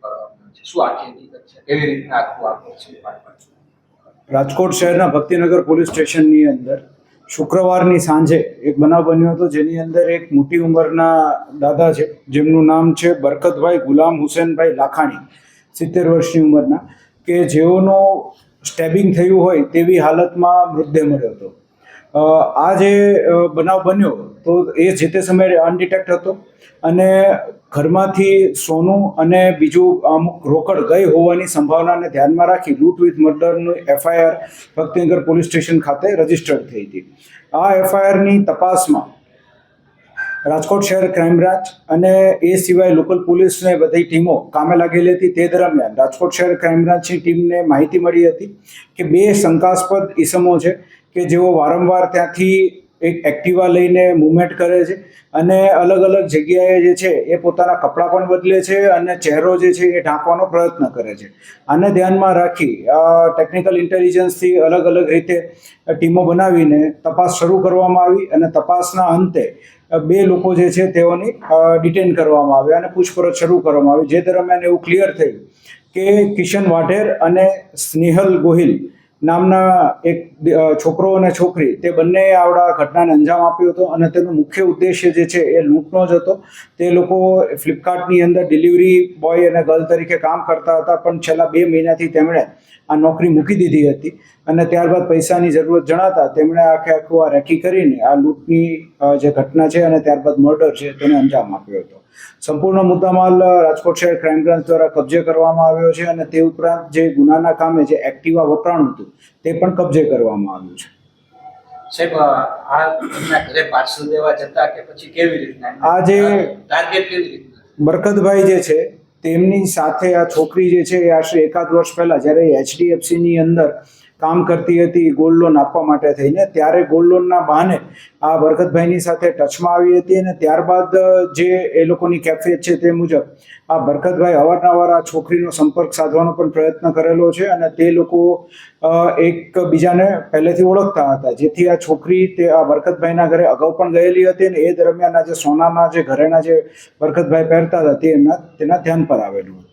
કરવામાં છે? શું આખી હકીકત છે? કેવી રીતના આખું છે? રાજકોટ શહેરના ભક્તિનગર પોલીસ સ્ટેશનની અંદર શુક્રવારની સાંજે એક બનાવ બન્યો હતો, જેની અંદર એક મોટી ઉંમરના દાદા છે, જેમનું નામ છે બરકતભાઈ ગુલામ હુસેનભાઈ લાખાણી, 70 વર્ષની ઉંમરના, કે જેઓનું સ્ટેબિંગ થયું હોય તેવી હાલતમાં મૃતદેહ મળ્યો હતો. આ જે બનાવ બન્યો તો એ જે તે સમયે અનડિટેક્ટ હતો અને ઘરમાંથી સોનું અને બીજું અમુક રોકડ ગઈ હોવાની સંભાવનાને ધ્યાનમાં રાખી લૂંટ વિથ મર્ડરનું FIR ભક્તિનગર પોલીસ સ્ટેશન ખાતે રજીસ્ટર્ડ થઈ હતી. આ FIRની તપાસમાં રાજકોટ શહેર ક્રાઇમ બ્રાન્ચ અને એ સિવાય લોકલ પોલીસને બધી ટીમો કામે લાગેલી હતી. તે દરમિયાન રાજકોટ શહેર ક્રાઇમ બ્રાન્ચની ટીમને માહિતી મળી હતી કે 2 શંકાસ્પદ ઈસમો છે કે જેઓ વારંવાર ત્યાંથી એક એક્ટિવા લઈને મૂવમેન્ટ કરે છે અને અલગ અલગ જગ્યાએ જે છે એ પોતાના કપડાં પણ બદલે છે અને ચહેરો જે છે એ ઢાંકવાનો પ્રયત્ન કરે છે. આને ધ્યાનમાં રાખી ટેકનિકલ ઇન્ટેલિજન્સથી અલગ અલગ રીતે ટીમો બનાવીને તપાસ શરૂ કરવામાં આવી અને તપાસના અંતે 2 લોકો જે છે તેઓની ડિટેન કરવામાં આવ્યા અને પૂછપરછ શરૂ કરવામાં આવી. જે દરમિયાન એવું ક્લિયર થયું કે કિશન વાઢેર અને સ્નેહલ ગોહિલ નામના એક છોકરો અને છોકરી, તે બંને આવડા ઘટનાને અંજામ આપ્યો હતો અને તેનો મુખ્ય ઉદ્દેશ્ય જે છે એ લૂંટનો જ હતો. તે લોકો ફ્લિપકાર્ટની અંદર ડિલિવરી બોય અને ગર્લ તરીકે કામ કરતા હતા, પણ છેલ્લા 2 મહિનાથી તેમણે આ નોકરી મૂકી દીધી હતી અને ત્યારબાદ પૈસાની જરૂરત જણાતા તેમણે આખું આ રેકી કરીને આ લૂંટની જે ઘટના છે અને ત્યારબાદ મર્ડર છે તેને અંજામ આપ્યો હતો. સંપૂર્ણ મુદ્દામાલ રાજકોટ શહેર ક્રાઇમ બ્રાન્ચ દ્વારા કબજે કરવામાં આવ્યો છે અને તે ઉપરાંત જે ગુનાના કામે જે એક્ટિવા વપરાણું હતું તે પણ કબજે કરવામાં આવ્યું છે. સાહેબ, આ એમના ઘરે પાર્સલ દેવા જતા કે પછી કેવી રીતના આ જે ટાર્ગેટ કેવી રીતના? બરકતભાઈ જે છે તેમની સાથે આ છોકરી જે છે એ આશરે 1 વર્ષ પહેલા જ્યારે HDFCની અંદર કામ કરતી હતી ગોલ્ડ લોન આપવા માટે થઈને, ત્યારે ગોલ્ડ લોનના બહાને આ બરકતભાઈની સાથે ટચમાં આવી હતી અને ત્યારબાદ જે એ લોકોની કેફિયત છે તે મુજબ આ બરકતભાઈ અવારનવાર આ છોકરીનો સંપર્ક સાધવાનો પણ પ્રયત્ન કરેલો છે અને તે લોકો એકબીજાને પહેલેથી ઓળખતા હતા, જેથી આ છોકરી તે આ બરકતભાઈના ઘરે અગાઉ પણ ગયેલી હતી અને એ દરમિયાન આ જે સોનાના જે ઘરેણા જે બરકતભાઈ પહેરતા હતા તેના ધ્યાન પર આવેલું હતું.